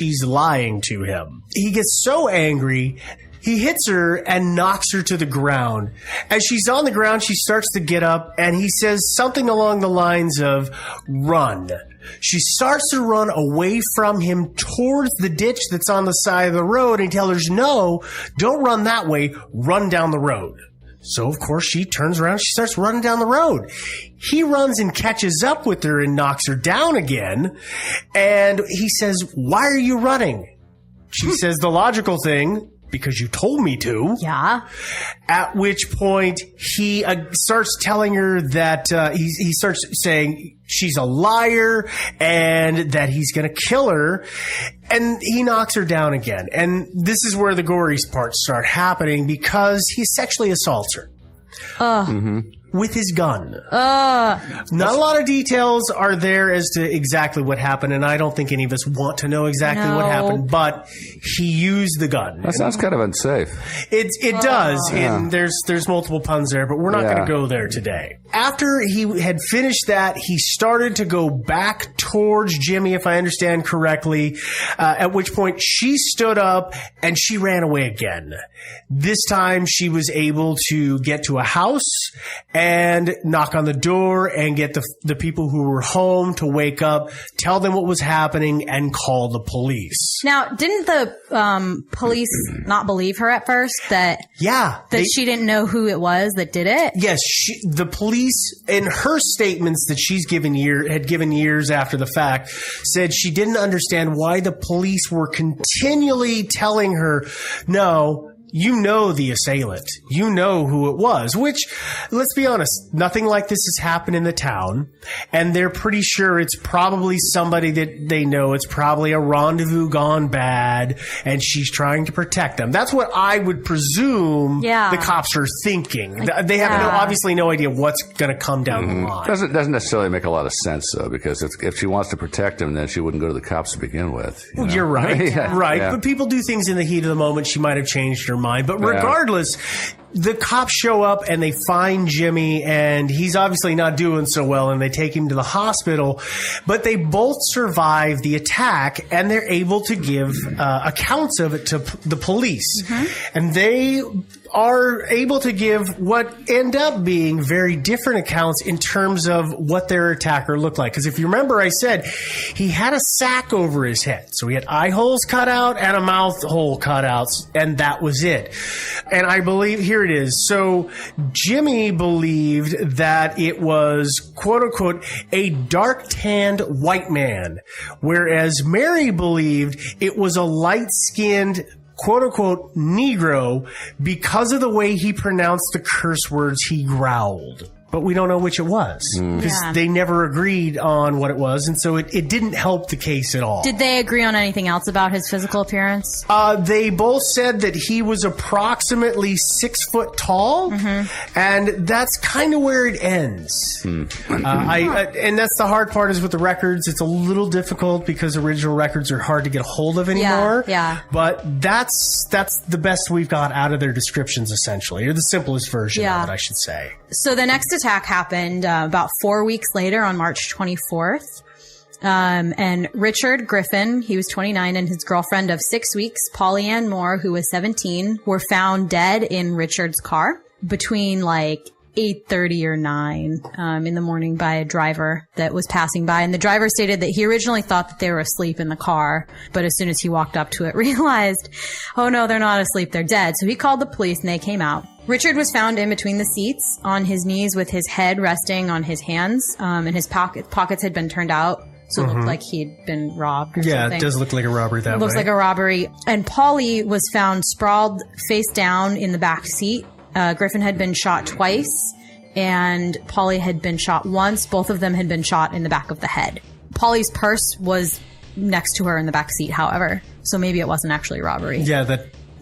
she's lying to him. He gets so angry, he hits her and knocks her to the ground. As she's on the ground, she starts to get up, and he says something along the lines of, run. She starts to run away from him towards the ditch that's on the side of the road, and he tells her, no, don't run that way, run down the road. So, of course, she turns around, she starts running down the road. He runs and catches up with her and knocks her down again, and he says, why are you running? She says the logical thing, because you told me to. Yeah. At which point he starts telling her that he starts saying she's a liar and that he's going to kill her. And he knocks her down again. And this is where the gory parts start happening because he sexually assaults her. With his gun. Not a lot of details are there as to exactly what happened, and I don't think any of us want to know exactly what happened, but he used the gun. That sounds kind of unsafe. It does, and there's multiple puns there, but we're not going to go there today. After he had finished that, he started to go back towards Jimmy, if I understand correctly, at which point she stood up and she ran away again. This time she was able to get to a house and knock on the door and get the people who were home to wake up, tell them what was happening, and call the police. Now, didn't the police not believe her at first that she didn't know who it was that did it? Yes, the police, in her statements that she's had given years after the fact, said she didn't understand why the police were continually telling her, no, you know the assailant. You know who it was, which, let's be honest, nothing like this has happened in the town, and they're pretty sure it's probably somebody that they know. It's probably a rendezvous gone bad, and she's trying to protect them. That's what I would presume the cops are thinking. They have obviously no idea what's going to come down the line. Doesn't necessarily make a lot of sense, though, because if she wants to protect him, then she wouldn't go to the cops to begin with. You're right. But people do things in the heat of the moment. She might have changed her mind. But regardless, the cops show up and they find Jimmy, and he's obviously not doing so well, and they take him to the hospital. But they both survive the attack, and they're able to give accounts of it to the police. And they are able to give what end up being very different accounts in terms of what their attacker looked like. Because if you remember, I said he had a sack over his head. So he had eye holes cut out and a mouth hole cut out, and that was it. And I believe, here it is. So Jimmy believed that it was, quote unquote, a dark-tanned white man, whereas Mary believed it was a light-skinned, quote-unquote, Negro, because of the way he pronounced the curse words he growled. But we don't know which it was, because they never agreed on what it was, and so it didn't help the case at all. Did they agree on anything else about his physical appearance? They both said that he was approximately 6 foot tall, and that's kind of where it ends. And that's the hard part is with the records. It's a little difficult because original records are hard to get a hold of anymore. But that's the best we've got out of their descriptions, essentially, or the simplest version of it, I should say. So the next attack happened about 4 weeks later on March 24th. And Richard Griffin, he was 29, and his girlfriend of 6 weeks, Polly Ann Moore, who was 17, were found dead in Richard's car between like 8:30 or 9 in the morning by a driver that was passing by. And the driver stated that he originally thought that they were asleep in the car, but as soon as he walked up to it, realized, oh no, they're not asleep, they're dead. So he called the police and they came out. Richard was found in between the seats on his knees with his head resting on his hands, and his pockets had been turned out. So it looked like he'd been robbed or something. Yeah, it does look like a robbery that way. Looks like a robbery. And Polly was found sprawled face down in the back seat. Griffin had been shot twice, and Polly had been shot once. Both of them had been shot in the back of the head. Polly's purse was next to her in the back seat, however, so maybe it wasn't actually a robbery. Yeah,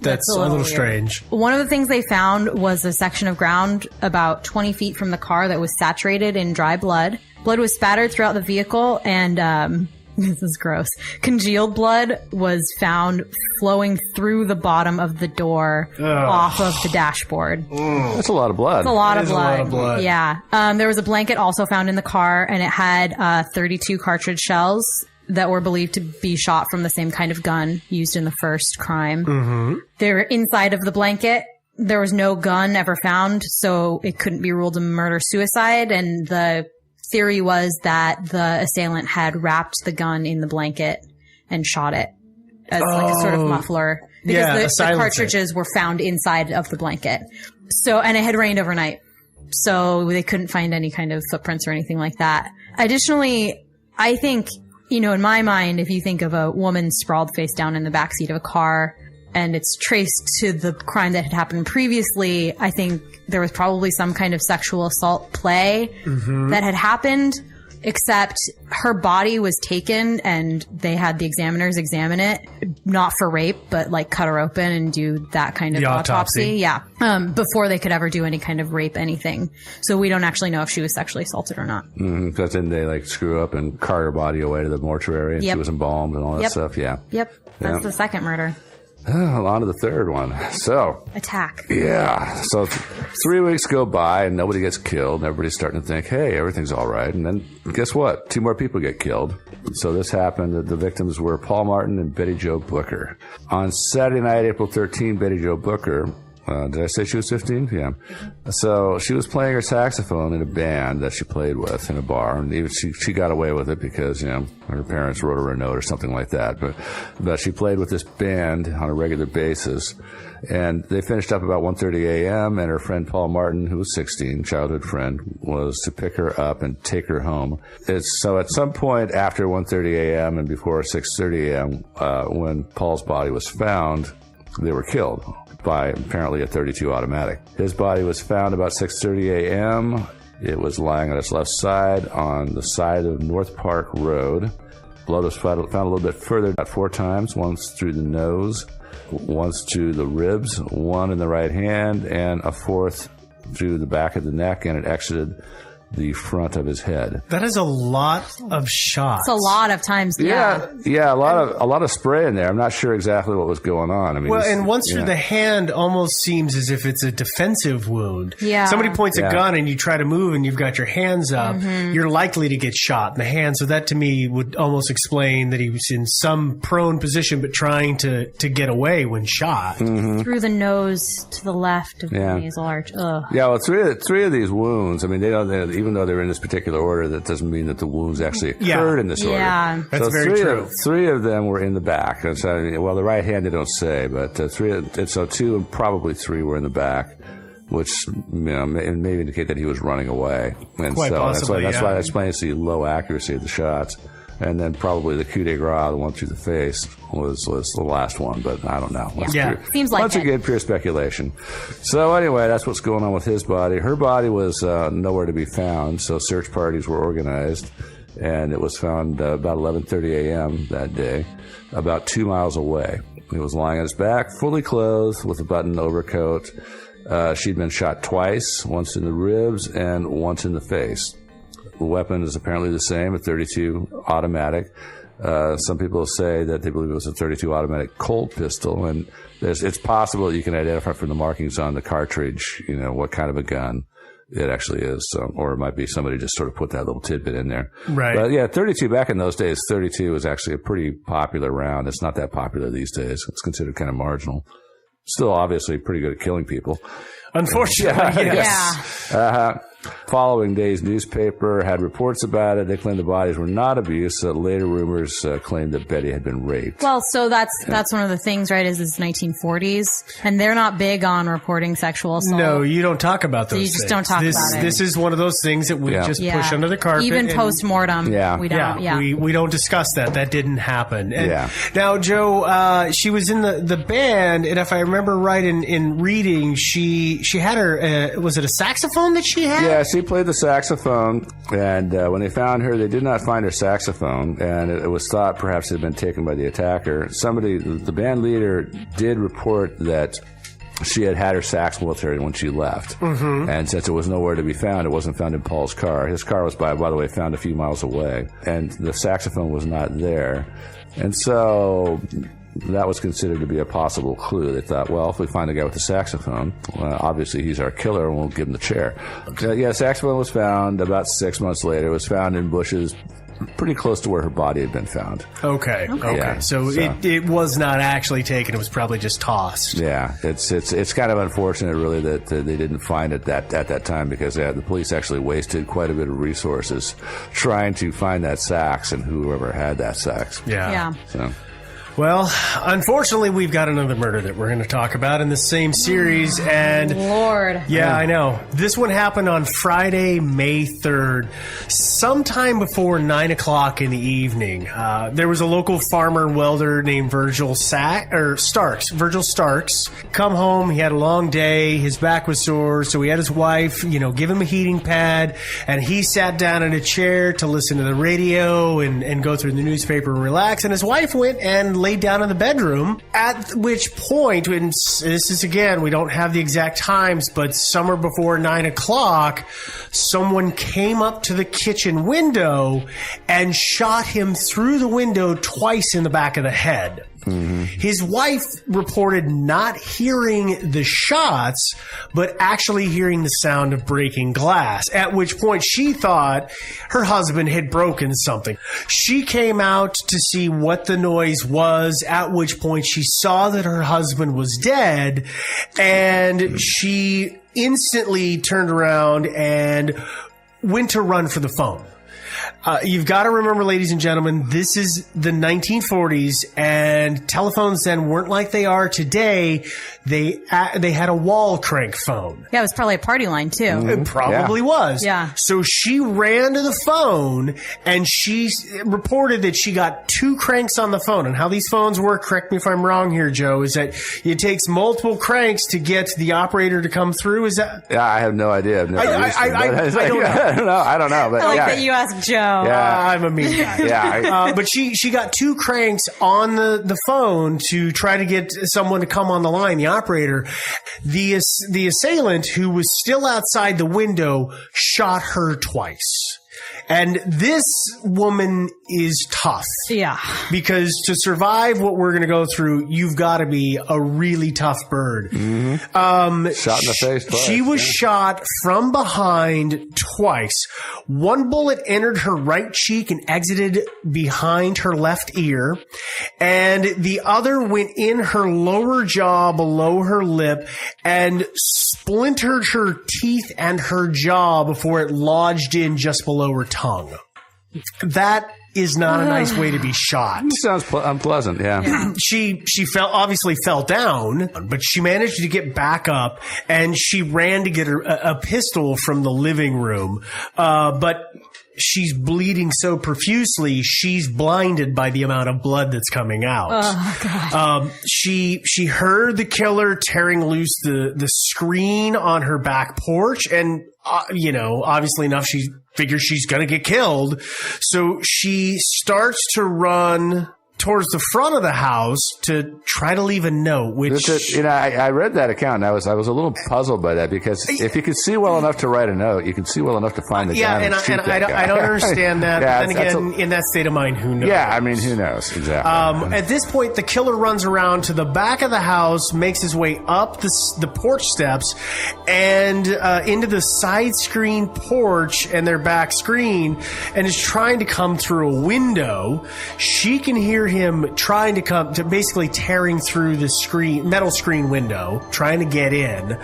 that's a little strange. One of the things they found was a section of ground about 20 feet from the car that was saturated in dry blood. Blood was spattered throughout the vehicle, and this is gross. Congealed blood was found flowing through the bottom of the door off of the dashboard. That's a lot of blood. That's a lot of blood. Yeah. There was a blanket also found in the car, and it had 32 cartridge shells that were believed to be shot from the same kind of gun used in the first crime. Mm-hmm. They're inside of the blanket. There was no gun ever found, so it couldn't be ruled a murder-suicide. And the theory was that the assailant had wrapped the gun in the blanket and shot it as like a sort of muffler. Because the cartridges were found inside of the blanket. So, and it had rained overnight. So they couldn't find any kind of footprints or anything like that. Additionally, I think, you know, in my mind, if you think of a woman sprawled face down in the backseat of a car and it's traced to the crime that had happened previously, I think there was probably some kind of sexual assault play that had happened, except her body was taken and they had the examiners examine it, not for rape, but like cut her open and do that kind of autopsy. Yeah. Before they could ever do any kind of rape anything. So we don't actually know if she was sexually assaulted or not. Because then they like screw up and cart her body away to the mortuary and she was embalmed and all that stuff. Yeah. Yep. That's the second murder. On to the third one. So attack. Yeah. So 3 weeks go by and nobody gets killed. And everybody's starting to think, hey, everything's all right. And then guess what? 2 more people get killed. So this happened. The victims were Paul Martin and Betty Jo Booker. On Saturday night, April 13, Betty Jo Booker, did I say she was 15? Yeah. So she was playing her saxophone in a band that she played with in a bar. And even she got away with it because, you know, her parents wrote her a note or something like that. But she played with this band on a regular basis. And they finished up about 1:30 a.m. and her friend Paul Martin, who was 16, childhood friend, was to pick her up and take her home. So at some point after 1:30 a.m. and before 6:30 a.m., when Paul's body was found, they were killed by apparently a .32 automatic. His body was found about 6:30 a.m. It was lying on its left side on the side of North Park Road. Blood was found a little bit further, about 4 times, once through the nose, once to the ribs, 1 in the right hand, and a 4th through the back of the neck, and it exited the front of his head. That is a lot of shots. It's a lot of times. Yeah, a lot of spray in there. I'm not sure exactly what was going on. I mean, and once through the hand, almost seems as if it's a defensive wound. Yeah, somebody points a gun and you try to move, and you've got your hands up. You're likely to get shot in the hand. So that to me would almost explain that he was in some prone position, but trying to get away when shot. Through the nose to the left of the nasal arch. Ugh. Yeah, well, three of these wounds. I mean, they don't. Even though they're in this particular order, that doesn't mean that the wounds actually occurred in this order. Yeah, that's very true. 3 of them were in the back. And so, well, the right hand they don't say, but 3. So 2 and probably 3 were in the back, which may indicate that he was running away. And quite so possibly, that's why that explains the low accuracy of the shots. And then probably the coup de grace, the one through the face, was the last one, but I don't know. Seems like once again, pure speculation. So anyway, that's what's going on with his body. Her body was nowhere to be found, so search parties were organized, and it was found about 11:30 a.m. that day, about 2 miles away. He was lying on his back, fully clothed, with a buttoned overcoat. She'd been shot twice, once in the ribs and once in the face. The weapon is apparently the same, a .32 automatic. Some people say that they believe it was a .32 automatic Colt pistol, and it's possible that you can identify from the markings on the cartridge, you know, what kind of a gun it actually is. Or it might be somebody just sort of put that little tidbit in there. Right. But yeah, .32 back in those days, .32 was actually a pretty popular round. It's not that popular these days. It's considered kind of marginal. Still obviously pretty good at killing people. Unfortunately, yes. Following day's newspaper had reports about it. They claimed the bodies were not abused. Later rumors claimed that Betty had been raped. Well, so that's one of the things, right, is it's 1940s, and they're not big on reporting sexual assault. No, you don't talk about those things. You just don't talk about it. This is one of those things that we just push under the carpet. Even post-mortem, we don't. We don't discuss that. That didn't happen. And now, Joe, she was in the band, and if I remember right in reading, she had her, was it a saxophone that she had? Yeah, she played the saxophone, and when they found her, they did not find her saxophone, and it was thought perhaps it had been taken by the attacker. The band leader did report that she had her sax with her when she left, and since it was nowhere to be found, it wasn't found in Paul's car. His car was, by the way, found a few miles away, and the saxophone was not there, and so that was considered to be a possible clue. They thought, well, if we find the guy with the saxophone, obviously he's our killer, and we'll give him the chair. Saxophone was found about 6 months later. It was found in bushes pretty close to where her body had been found. Okay. Yeah, so it was not actually taken. It was probably just tossed. Yeah, it's kind of unfortunate, really, that they didn't find it at that time, because the police actually wasted quite a bit of resources trying to find that sax and whoever had that sax. Yeah. So. Well, unfortunately, we've got another murder that we're going to talk about in the same series. And Lord. Yeah, I know. This one happened on Friday, May 3rd, sometime before 9 o'clock in the evening. There was a local farmer and welder named Virgil Starks. Come home. He had a long day. His back was sore. So he had his wife, give him a heating pad. And he sat down in a chair to listen to the radio and go through the newspaper and relax. And his wife went and laid down in the bedroom, at which point, and this is again, we don't have the exact times, but somewhere before 9 o'clock, someone came up to the kitchen window and shot him through the window twice in the back of the head. Mm-hmm. His wife reported not hearing the shots, but actually hearing the sound of breaking glass, at which point she thought her husband had broken something. She came out to see what the noise was, at which point she saw that her husband was dead, and she instantly turned around and went to run for the phone. You've got to remember, ladies and gentlemen, this is the 1940s, and telephones then weren't like they are today. They had a wall crank phone. Yeah, it was probably a party line, too. It probably was. Yeah. So she ran to the phone, and she reported that she got 2 cranks on the phone. And how these phones work, correct me if I'm wrong here, Joe, is that it takes multiple cranks to get the operator to come through? Is that? Yeah, I have no idea. I've never used them, I don't know. But I like that you asked Joe. Yeah. I'm a mean guy. Yeah. But she got 2 cranks on the phone to try to get someone to come on the line, the operator. The assailant, who was still outside the window, shot her twice. And this woman is tough. Yeah. Because to survive what we're going to go through, you've got to be a really tough bird. Mm-hmm. Shot in the face twice. She was shot from behind twice. One bullet entered her right cheek and exited behind her left ear. And the other went in her lower jaw below her lip and splintered her teeth and her jaw before it lodged in just below her tongue. That is not a nice way to be shot. It sounds unpleasant, yeah. She obviously fell down, but she managed to get back up, and she ran to get a pistol from the living room. But she's bleeding so profusely, she's blinded by the amount of blood that's coming out. Oh, God. She heard the killer tearing loose the screen on her back porch, and obviously enough, she figures she's going to get killed. So she starts to run towards the front of the house to try to leave a note, which... I read that account, and I was a little puzzled by that, because if you could see well enough to write a note, you can see well enough to find the guy and shoot that guy. I don't understand that. Yeah, but then again, in that state of mind, who knows? Yeah, I mean, who knows? Exactly. At this point, the killer runs around to the back of the house, makes his way up the porch steps, and into the side screen porch and their back screen, and is trying to come through a window. She can hear him trying to come to basically tearing through the metal screen window, trying to get in.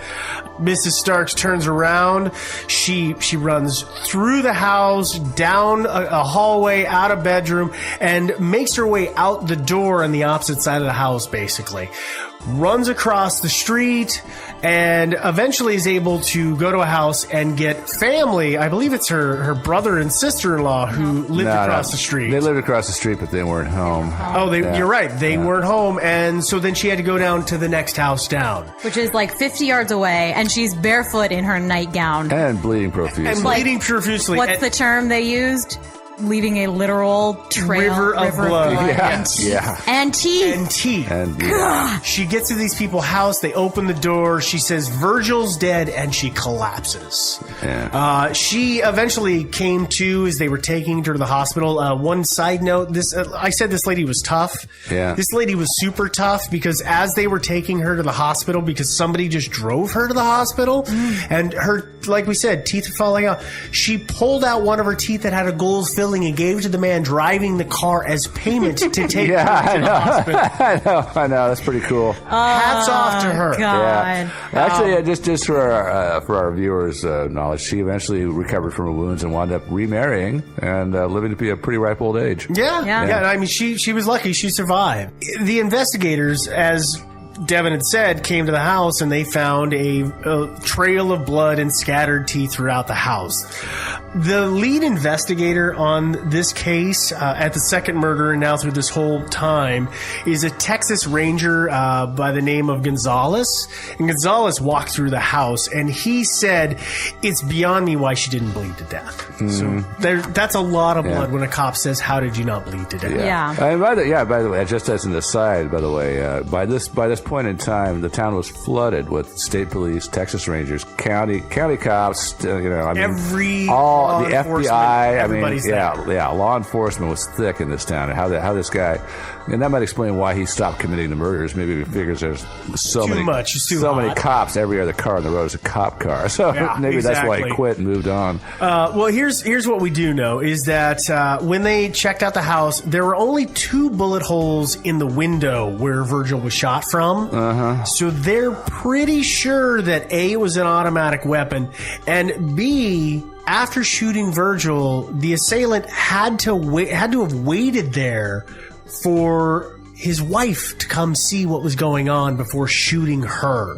Mrs. Starks turns around. She runs through the house, down a hallway, out a bedroom, and makes her way out the door on the opposite side of the house, basically. Runs across the street, and eventually is able to go to a house and get family. I believe it's her brother and sister-in-law who lived across the street. They lived across the street, but they weren't home. Oh, you're right. They weren't home, and so then she had to go down to the next house down. Which is like 50 yards away, and she's barefoot in her nightgown. And bleeding profusely. What's the term they used? Leaving a literal trail. River of blood. Yeah. And teeth. And she gets to these people's house. They open the door. She says, Virgil's dead, and she collapses. Yeah. She eventually came to as they were taking her to the hospital. One side note, I said this lady was tough. Yeah. This lady was super tough, because as they were taking her to the hospital, because somebody just drove her to the hospital, and her, like we said, teeth are falling out, she pulled out one of her teeth that had a gold filling building and gave to the man driving the car as payment to take her to the hospital. I know. That's pretty cool. Hats off to her. God. Yeah. Actually, just for our viewers' knowledge, she eventually recovered from her wounds and wound up remarrying and living to be a pretty ripe old age. Yeah. I mean, she was lucky. She survived. The investigators, as Devin had said, came to the house and they found a trail of blood and scattered teeth throughout the house. The lead investigator on this case at the second murder and now through this whole time is a Texas Ranger by the name of Gonzalez. And Gonzalez walked through the house and he said, it's beyond me why she didn't bleed to death. So that's a lot of blood when a cop says, how did you not bleed to death? Yeah. By the way, just as an aside, by the way, by this point in time, the town was flooded with state police, Texas Rangers, county cops. All the FBI. Everybody's there. Law enforcement was thick in this town. And how this guy, and that might explain why he stopped committing the murders. Maybe he figures there's so many cops. Every other car on the road is a cop car. So maybe that's why he quit and moved on. Well, here's what we do know is that when they checked out the house, there were only 2 bullet holes in the window where Virgil was shot from. So they're pretty sure that A, it was an automatic weapon, and B, after shooting Virgil, the assailant had to have waited there for his wife to come see what was going on before shooting her.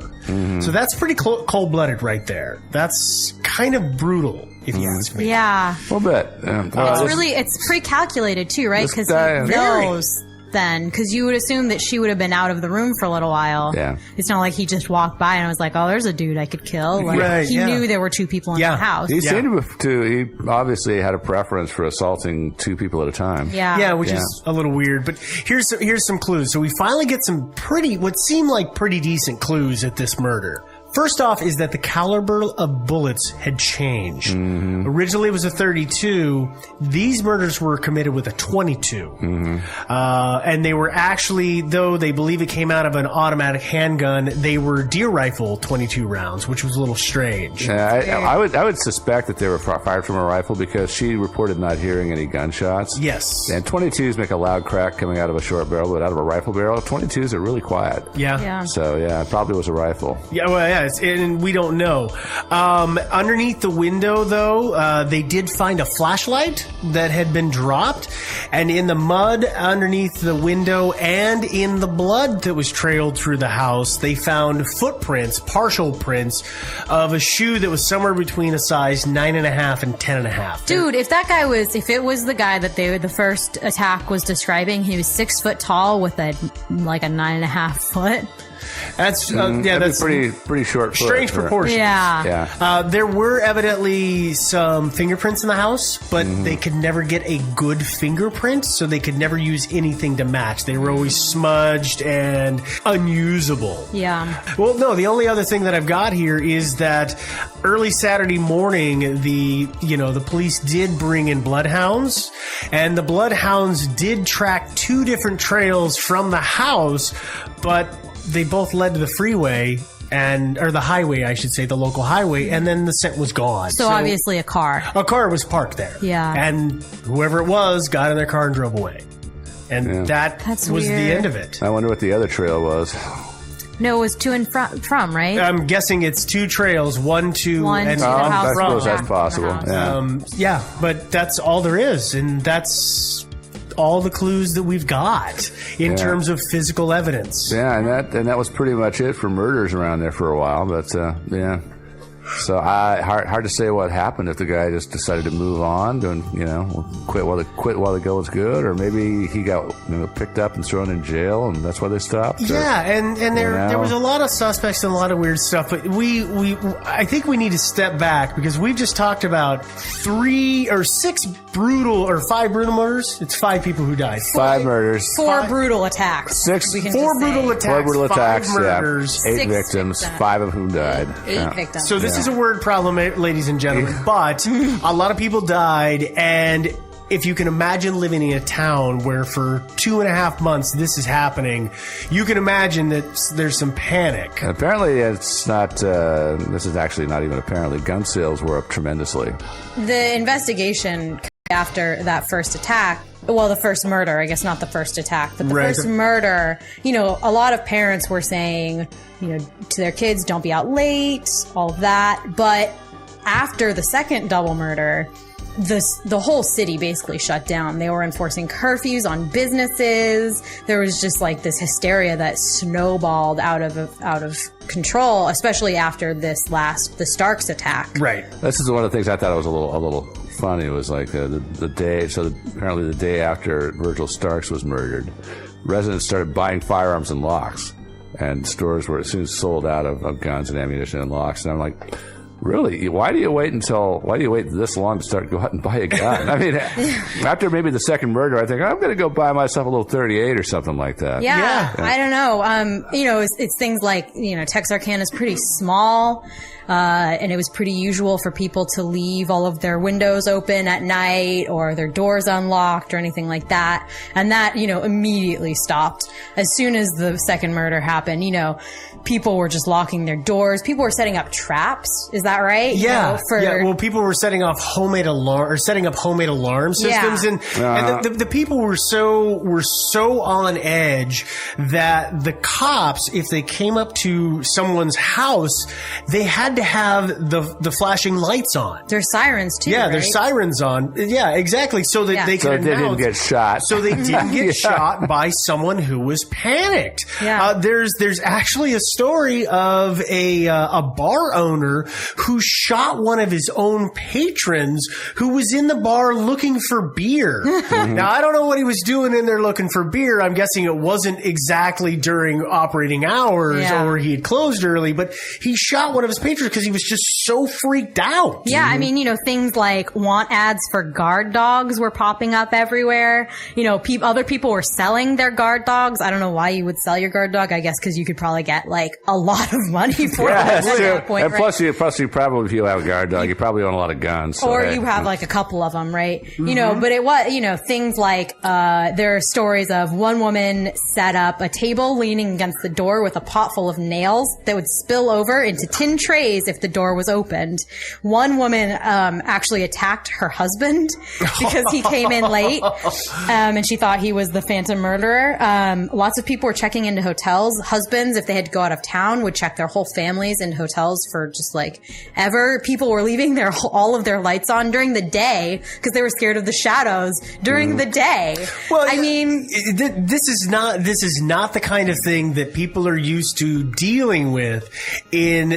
So that's pretty cold-blooded right there. That's kind of brutal, if you ask me. Yeah. A little bit. It's pre-calculated too, right? Because he knows then, because you would assume that she would have been out of the room for a little while. Yeah. It's not like he just walked by and was like, oh, there's a dude I could kill. Like, he knew there were 2 people in the house. He seemed to, he obviously had a preference for assaulting 2 people at a time. Yeah, which is a little weird. But here's some clues. So we finally get some what seem like pretty decent clues at this murder. First off is that the caliber of bullets had changed. Originally it was a 32. These murders were committed with a 22. And they were actually, though they believe it came out of an automatic handgun, they were deer rifle 22 rounds, which was a little strange. I would suspect that they were fired from a rifle because she reported not hearing any gunshots. Yes. And 22s make a loud crack coming out of a short barrel, but out of a rifle barrel, 22s are really quiet. Yeah. So, it probably was a rifle. And we don't know. Underneath the window, though, they did find a flashlight that had been dropped. And in the mud underneath the window and in the blood that was trailed through the house, they found footprints, partial prints, of a shoe that was somewhere between a size 9.5 and 10.5. Dude, if it was the guy that the first attack was describing, he was 6 foot tall with a 9.5 foot. That's that's pretty short. Strange proportions. Yeah. There were evidently some fingerprints in the house, but they could never get a good fingerprint, so they could never use anything to match. They were always smudged and unusable. Yeah. Well, no, the only other thing that I've got here is that early Saturday morning, the police did bring in bloodhounds, and the bloodhounds did track 2 different trails from the house, but they both led to the freeway or the highway, I should say, the local highway, and then the scent was gone. So obviously a car. A car was parked there. Yeah. And whoever it was got in their car and drove away. And that was weird. The end of it. I wonder what the other trail was. No, it was to and from, right? I'm guessing it's 2 trails, one to and to the house. I suppose that's possible. Yeah, but that's all there is, and that's all the clues that we've got in terms of physical evidence. Yeah, and that was pretty much it for murders around there for a while. But so hard to say what happened if the guy just decided to move on and quit while the going's good, or maybe he got picked up and thrown in jail and that's why they stopped. And there was a lot of suspects and a lot of weird stuff, but I think we need to step back because we've just talked about 5 brutal murders. It's 5 people who died. 5 murders. 4 brutal attacks. 4 brutal attacks. 4 brutal attacks. 5 murders. 8 victims. 5 of whom died. 8 victims. So this is a word problem, ladies and gentlemen, but a lot of people died, and if you can imagine living in a town where for 2.5 months this is happening, you can imagine that there's some panic. And apparently it's not, this is actually not even apparently, gun sales were up tremendously. The investigation after that first attack, well, the first murder, I guess not the first attack, but the first murder, you know, a lot of parents were saying, you know, to their kids, don't be out late, all of that. But after the second double murder, the whole city basically shut down. They were enforcing curfews on businesses. There was just like this hysteria that snowballed out of control, especially after the Starks attack. Right. This is one of the things I thought was a little funny. It was like the day. So apparently the day after Virgil Starks was murdered, residents started buying firearms and locks, and stores were as soon as sold out of guns and ammunition and locks. And I'm like, really? Why do you wait this long to go out and buy a gun? I mean, after maybe the second murder, I think I'm going to go buy myself a little 38 or something like that. Yeah. I don't know. You know, it's things like, you know, Texarkana is pretty small. And it was pretty usual for people to leave all of their windows open at night or their doors unlocked or anything like that. And that, you know, immediately stopped. As soon as the second murder happened, you know, people were just locking their doors. People were setting up traps. Is that right? Yeah. You know, Well, people were setting up homemade alarm systems. And the people were so on edge that the cops, if they came up to someone's house, they had to have the flashing lights on. There's sirens too. Yeah, right? there's sirens on. Yeah, exactly. So that they could didn't get shot. So they didn't get shot by someone who was panicked. Yeah. There's actually a story of a bar owner who shot one of his own patrons who was in the bar looking for beer. Now, I don't know what he was doing in there looking for beer. I'm guessing it wasn't exactly during operating hours or he had closed early, but he shot one of his patrons because he was just so freaked out. Yeah, I mean, you know, things like want ads for guard dogs were popping up everywhere. You know, other people were selling their guard dogs. I don't know why you would sell your guard dog. I guess because you could probably get like a lot of money for it at that point. And plus, you probably, if you have a guard dog, you probably own a lot of guns. So or you have like a couple of them, right? You know, but it was, you know, things like there are stories of one woman set up a table leaning against the door with a pot full of nails that would spill over into tin trays if the door was opened. One woman actually attacked her husband because he came in late and she thought he was the phantom murderer. Lots of people were checking into hotels. Husbands, if they had to go out of town, would check their whole families in hotels for just like ever. People were leaving all of their lights on during the day because they were scared of the shadows during the day. Well, I mean, this is not the kind of thing that people are used to dealing with in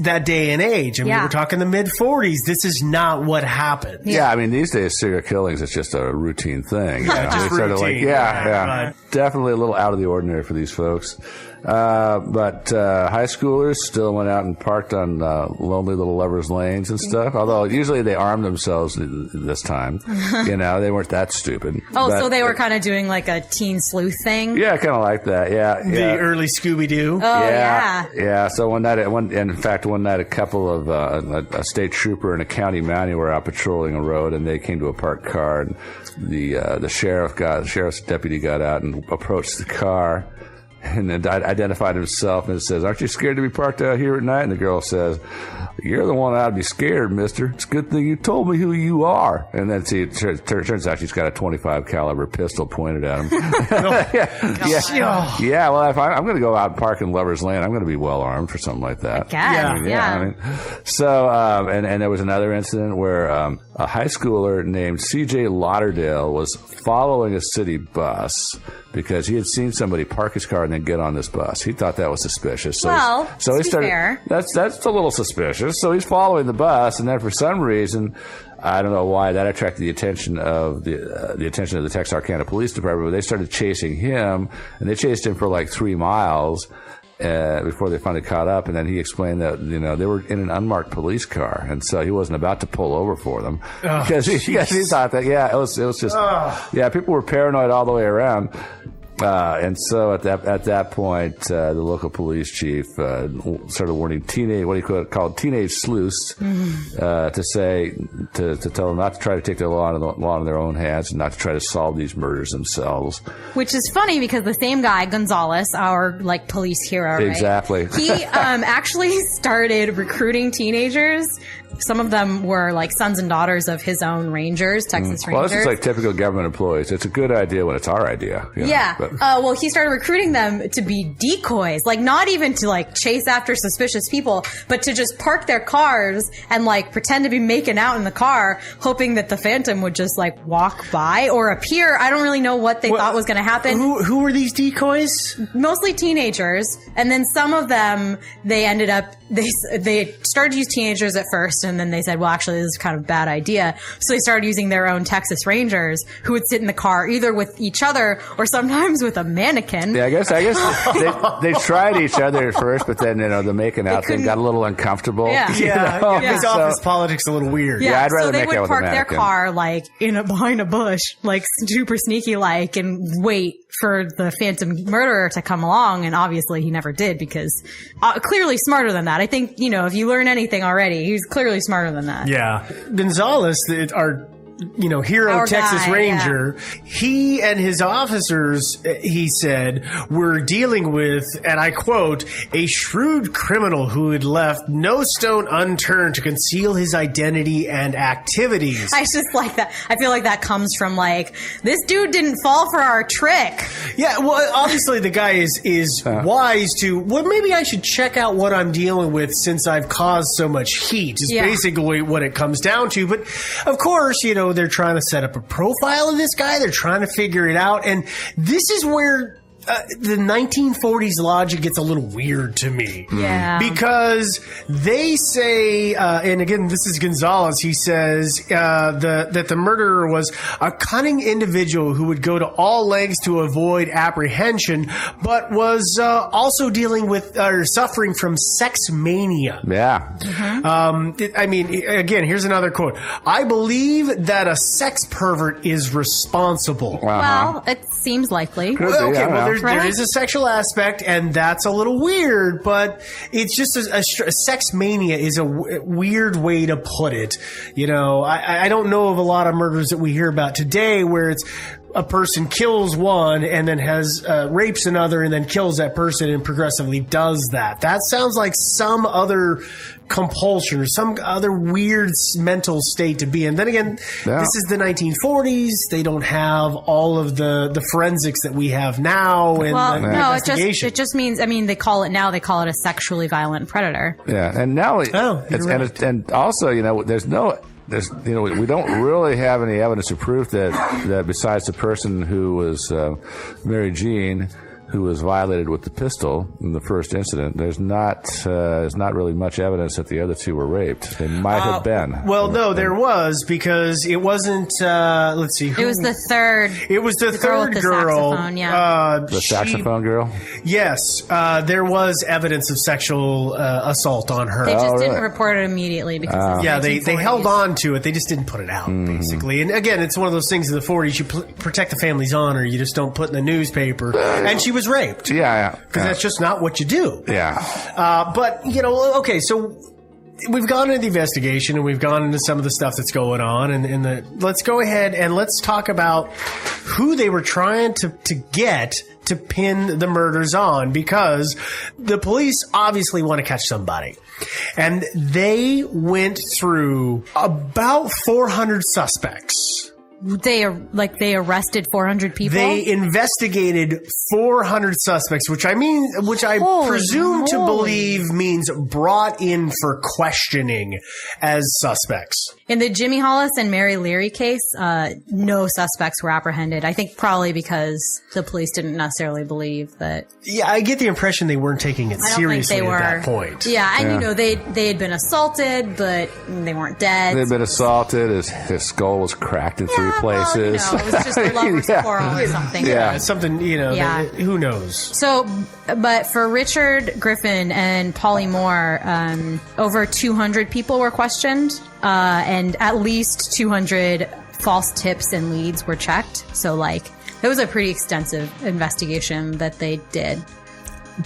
that day and age. I mean, we're talking the mid 40s. This is not what happened. Yeah, I mean, these days serial killings, it's just a routine thing. You know? Just it's sort of routine. like, definitely a little out of the ordinary for these folks. But high schoolers still went out and parked on lonely little lovers' lanes and stuff. Although usually they armed themselves this time. You know, they weren't that stupid. So they were kind of doing like a teen sleuth thing. Yeah, kind of like that. Yeah, the early Scooby-Doo. Oh yeah. So one night, a couple of a state trooper and a county mountie were out patrolling a road, and they came to a parked car, and the sheriff's deputy got out and approached the car. And then identified himself and says, "Aren't you scared to be parked out here at night?" And the girl says, "You're the one I'd be scared, mister. It's a good thing you told me who you are." And then it turns out she's got a .25 caliber pistol pointed at him. Yeah. Well, if I'm going to go out and park in Lover's Lane, I'm going to be well armed for something like that. Yeah. I mean, so, and there was another incident where a high schooler named C.J. Lauderdale was following a city bus because he had seen somebody park his car and then get on this bus. He thought that was suspicious. So he started. Fair. That's a little suspicious. So he's following the bus, and then for some reason, I don't know why, that attracted the attention of the Texarkana Police Department. But they started chasing him, and they chased him for like 3 miles. Before they finally caught up, and then he explained that, you know, they were in an unmarked police car, and so he wasn't about to pull over for them because he thought that it was just people were paranoid all the way around. And so at that point, the local police chief started warning teenage sleuths to tell them not to try to take the law in their own hands and not to try to solve these murders themselves. Which is funny because the same guy, Gonzalez, our like police hero, right? Exactly. He actually started recruiting teenagers some of them were like sons and daughters of his own Rangers, Texas Rangers. Well, this is like typical government employees. It's a good idea when it's our idea. Yeah. Well, he started recruiting them to be decoys, like not even to like chase after suspicious people, but to just park their cars and like pretend to be making out in the car, hoping that the Phantom would just like walk by or appear. I don't really know what they thought was going to happen. Who were these decoys? Mostly teenagers, and then some of them they ended up they started to use teenagers at first, and then they said, well, actually this is kind of a bad idea, so they started using their own Texas Rangers who would sit in the car either with each other or sometimes with a mannequin. Yeah, I guess they tried each other at first, but then the making out thing got a little uncomfortable. Yeah. His office politics a little weird. Yeah, I'd rather so they make would out with park a their mannequin. car like behind a bush, like super sneaky like, and wait for the Phantom murderer to come along, and obviously he never did, because clearly smarter than that. I think, if you learn anything already, he's clearly smarter than that. Yeah. Gonzalez, our hero Our Texas guy, Ranger, he and his officers, he said, were dealing with, and I quote, a shrewd criminal who had left no stone unturned to conceal his identity and activities. I just like that. I feel like that comes from like, this dude didn't fall for our trick. Yeah, well, obviously the guy is wise to, well, maybe I should check out what I'm dealing with since I've caused so much heat, is basically what it comes down to. But of course, they're trying to set up a profile of this guy. They're trying to figure it out. And this is where the 1940s logic gets a little weird to me. Yeah. Because they say, and again, this is Gonzalez, he says that the murderer was a cunning individual who would go to all lengths to avoid apprehension, but was also dealing with or suffering from sex mania. Yeah. Again, here's another quote. I believe that a sex pervert is responsible. Well, it seems likely. Okay, well, there is a sexual aspect, and that's a little weird, but it's just a sex mania is a weird way to put it. I don't know of a lot of murders that we hear about today where it's a person kills one and then has rapes another and then kills that person and progressively does that. That sounds like some other compulsion or some other weird mental state to be in. Then again, this is the 1940s. They don't have all of the forensics that we have now. And it just means, they call it a sexually violent predator. Yeah, and now and also, there's no. We don't really have any evidence or proof that besides the person who was Mary Jean, who was violated with the pistol in the first incident, there's not really much evidence that the other two were raped. They might have been. Well, no, there was, because it wasn't. Let's see. It was the third. It was the third girl. Saxophone, yeah. The saxophone girl. Yes, there was evidence of sexual assault on her. They just didn't report it immediately because they held on to it. They just didn't put it out, basically. And again, it's one of those things in the 40s. You protect the family's honor. You just don't put in the newspaper. And she was raped. Yeah. Because that's just not what you do. Yeah. But, okay, so we've gone into the investigation and we've gone into some of the stuff that's going on. And let's go ahead and let's talk about who they were trying to get to pin the murders on, because the police obviously want to catch somebody. And they went through about 400 suspects. They arrested 400 people. They investigated 400 suspects, which I presume to believe means brought in for questioning as suspects. In the Jimmy Hollis and Mary Leary case, no suspects were apprehended. I think probably because the police didn't necessarily believe that. Yeah, I get the impression they weren't taking it seriously at that point. Yeah, and they had been assaulted, but they weren't dead. They'd been assaulted. His skull was cracked in three places. Well, it was just a lover's quarrel or something. Yeah, something, who knows? So, but for Richard Griffin and Polly Moore, over 200 people were questioned, and at least 200 false tips and leads were checked. So, it was a pretty extensive investigation that they did.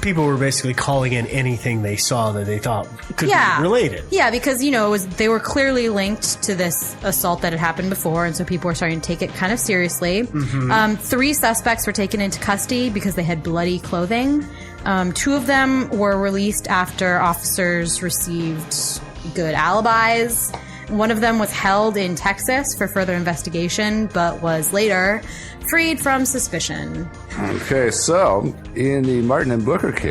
People were basically calling in anything they saw that they thought could be related. Yeah, because, they were clearly linked to this assault that had happened before, and so people were starting to take it kind of seriously. 3 suspects were taken into custody because they had bloody clothing. 2 of them were released after officers received good alibis. One of them was held in Texas for further investigation, but was later freed from suspicion. Okay, so in the Martin and Booker case,